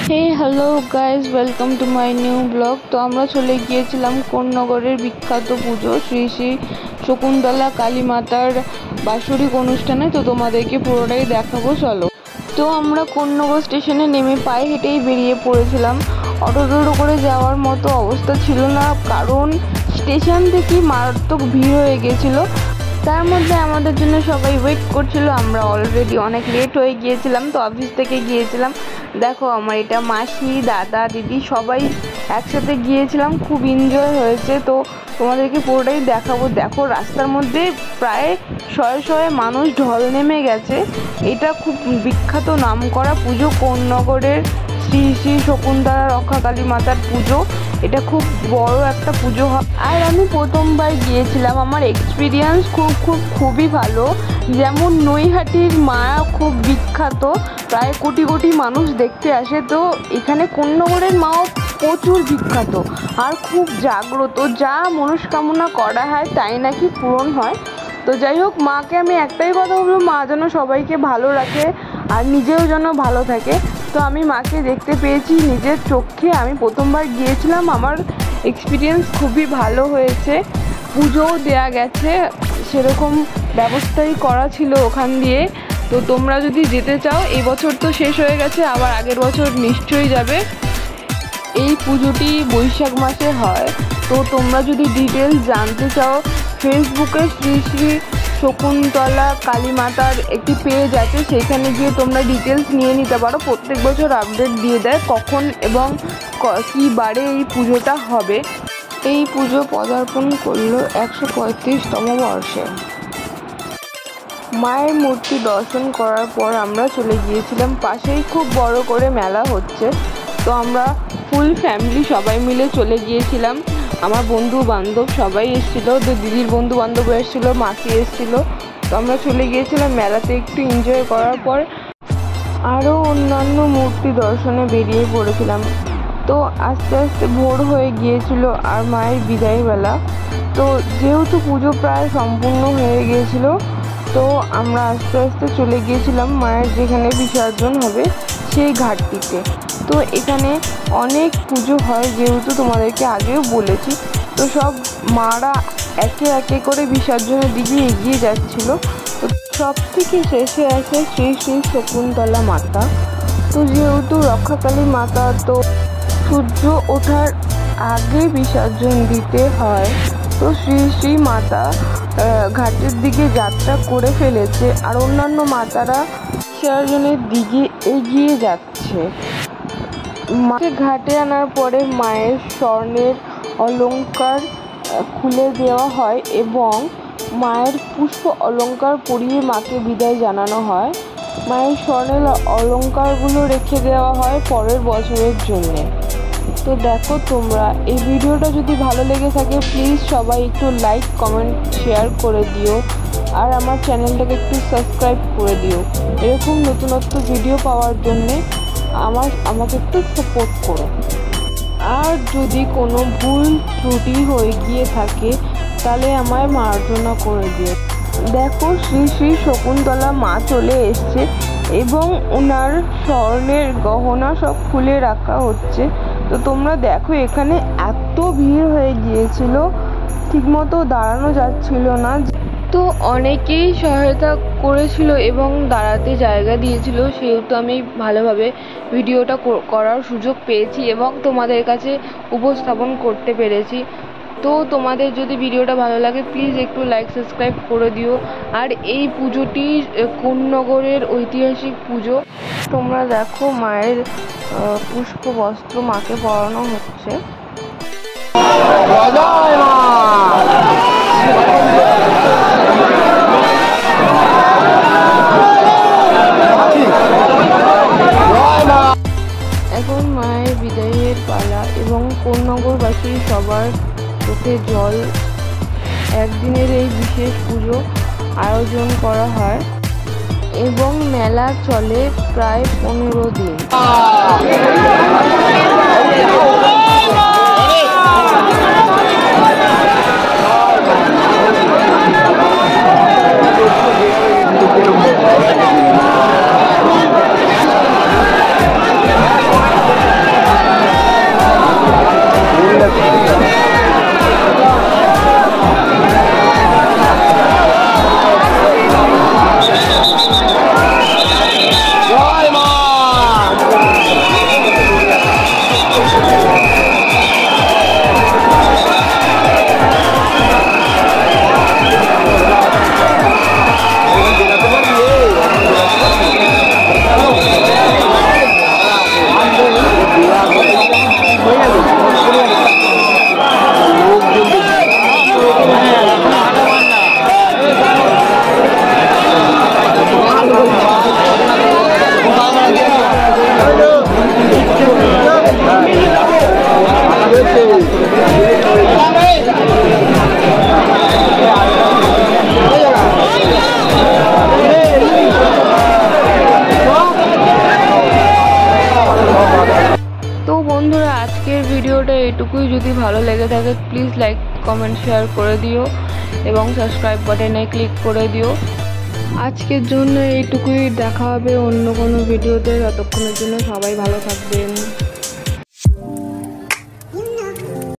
Hey hello guys, welcome to my new blog. তো আমরা চলে গিয়েছিলাম কোন্নগরের বিখ্যাত পুজো শ্রী শ্রী শকুন্তলা কালী মাতার বাৎসরিক অনুষ্ঠানে। তো তোমাদেরকে পুরোটাই দেখাবো, চলো। তো আমরা কোন্নগর স্টেশনে নেমে পায়ে হেঁটেই বেরিয়ে পড়েছিলাম। অটো করে যাওয়ার মতো অবস্থা ছিল না, কারণ স্টেশন থেকেই মারাত্মক ভিড় হয়ে গেছিলো। তার মধ্যে আমাদের জন্য সবাই ওয়েট করছিল। আমরা অলরেডি অনেক লেট হয়ে গিয়েছিলাম, তো অফিস থেকে গিয়েছিলাম। দেখো, আমার এটা মাসি, দাদা, দিদি সবাই একসাথে গিয়েছিলাম, খুব এনজয় হয়েছে। তো তোমাদেরকে পুরোটাই দেখাবো। দেখো, রাস্তার মধ্যে প্রায় শয়ে শয়ে মানুষ ঢল নেমে গেছে। এটা খুব বিখ্যাত নামকরা পুজো, কোন্নগরের শ্রী শ্রী শকুন্তলা রক্ষাকালী মাতার পুজো। এটা খুব বড় একটা পুজো হয়, আর আমি প্রথমবার গিয়েছিলাম। আমার এক্সপিরিয়েন্স খুবই ভালো। যেমন নৈহাটির মা খুব বিখ্যাত, প্রায় কোটি কোটি মানুষ দেখতে আসে। তো এখানে কোন্নগরের মাও প্রচুর বিখ্যাত আর খুব জাগ্রত। যা মনস্কামনা করা হয় তাই নাকি পূরণ হয়। তো যাই হোক, মাকে আমি একটাই কথা বলবো, মা যেন সবাইকে ভালো রাখে আর নিজেও যেন ভালো থাকে। তো আমি মাকে দেখতে পেয়েছি নিজের চোখে। আমি প্রথমবার গিয়েছিলাম, আমার এক্সপিরিয়েন্স খুবই ভালো হয়েছে। পুজোও দেয়া গেছে, সেরকম ব্যবস্থাই করা ছিল ওখান দিয়ে। তো তোমরা যদি যেতে চাও, এই বছর তো শেষ হয়ে গেছে, আবার আগের বছর নিশ্চয়ই যাবে। এই পুজোটি বৈশাখ মাসে হয়। তো তোমরা যদি ডিটেলস জানতে চাও, ফেসবুকে শ্রী শ্রী শকুন্তলা কালী মাতার একটি পেজ আছে, সেখানে গিয়ে তোমরা ডিটেলস নিয়ে নিতে পারো। প্রত্যেক বছর আপডেট দিয়ে দেয় কখন এবং কী বারে এই পুজোটা হবে। এই পুজো পদার্পণ করলো 135তম বর্ষে। মায়ের মূর্তি দর্শন করার পর আমরা চলে গিয়েছিলাম, পাশেই খুব বড় করে মেলা হচ্ছে। তো আমরা ফুল ফ্যামিলি সবাই মিলে চলে গিয়েছিলাম। আমার বন্ধু বান্ধব সবাই এসেছিলো, তো দিদির বন্ধু বান্ধব এসেছিলো, মাসি এসেছিলো। তো আমরা চলে গিয়েছিলাম মেলাতে, একটু এনজয় করার পর আরও অন্যান্য মূর্তি দর্শনে বেরিয়ে পড়েছিলাম। তো আস্তে আস্তে ভোর হয়ে গিয়েছিল আর মায়ের বিদায় বেলা। তো যেহেতু পুজো প্রায় সম্পূর্ণ হয়ে গিয়েছিল, তো আমরা আস্তে আস্তে চলে গিয়েছিলাম মায়ের যেখানে বিসর্জন হবে সেই ঘাটটিতে। তো এখানে অনেক পুজো হয়, যেহেতু তোমাদেরকে আগেও বলেছি। তো সব মারা একে একে করে বিসর্জনের দিকে এগিয়ে যাচ্ছিল। তো সব থেকে শেষে আছে শ্রী শ্রী শকুন্তলা মাতা। তো যেহেতু রক্ষাকালী মাতা, তো সূর্য ওঠার আগে বিসর্জন দিতে হয়। তো শ্রী শ্রী মাতা ঘাটের দিকে যাত্রা করে ফেলেছে, আর অন্যান্য মাতারা বিসর্জনের দিকে এগিয়ে যাচ্ছে। মাকে ঘাটে আনার পরে মায়ের স্বর্ণের অলংকার খুলে দেওয়া হয় এবং মায়ের পুষ্প অলংকার পরিয়ে মাকে বিদায় জানানো হয়। মায়ের স্বর্ণের অলংকারগুলো রেখে দেওয়া হয় পরের বছরের জন্যে। তো দেখো, তোমরা এই ভিডিওটা যদি ভালো লেগে থাকে, প্লিজ সবাই একটু লাইক, কমেন্ট, শেয়ার করে দিও। আর আমার চ্যানেলটাকে একটু সাবস্ক্রাইব করে দিও। এরকম নতুনত্ব ভিডিও পাওয়ার জন্যে আমাকে একটু সাপোর্ট করো। আর যদি কোনো ভুল ত্রুটি হয়ে গিয়ে থাকে, তাহলে আমায় মার্জনা করে দিও। দেখো, শ্রী শ্রী শকুন্তলা মা চলে এসছে এবং ওনার স্বর্ণের গহনা সব খুলে রাখা হচ্ছে। তো তোমরা দেখো, এখানে এত ভিড় হয়ে গিয়েছিল, ঠিকমতো দাঁড়ানো যাচ্ছিল না। তো অনেকেই সহায়তা করেছিল এবং দাঁড়াতে জায়গা দিয়েছিল, সেহেতু আমি ভালোভাবে ভিডিওটা করার সুযোগ পেয়েছি এবং তোমাদের কাছে উপস্থাপন করতে পেরেছি। তো তোমাদের যদি ভিডিওটা ভালো লাগে, প্লিজ একটু লাইক, সাবস্ক্রাইব করে দিও। আর এই পুজোটি কোন্নগরের ঐতিহাসিক পুজো। তোমরা দেখো, মায়ের পুষ্প বস্ত্র মাকে পরানো হচ্ছে। এখন মায়ের বিদায়ের পালা এবং কোন্নগরবাসী সবার চোখে জল। একদিনের এই বিশেষ পুজো আয়োজন করা হয় এবং মেলা চলে প্রায় 15 দিন। ভিডিওটা এটুকুই। যদি ভালো লেগে থাকে প্লিজ লাইক কমেন্ট শেয়ার করে দিও এবং সাবস্ক্রাইব বাটনে ক্লিক করে দিও। আজকের জন্য এইটুকুই, দেখা হবে অন্য কোনো ভিডিওতে। ততক্ষণের জন্য সবাই ভালো থাকবেন।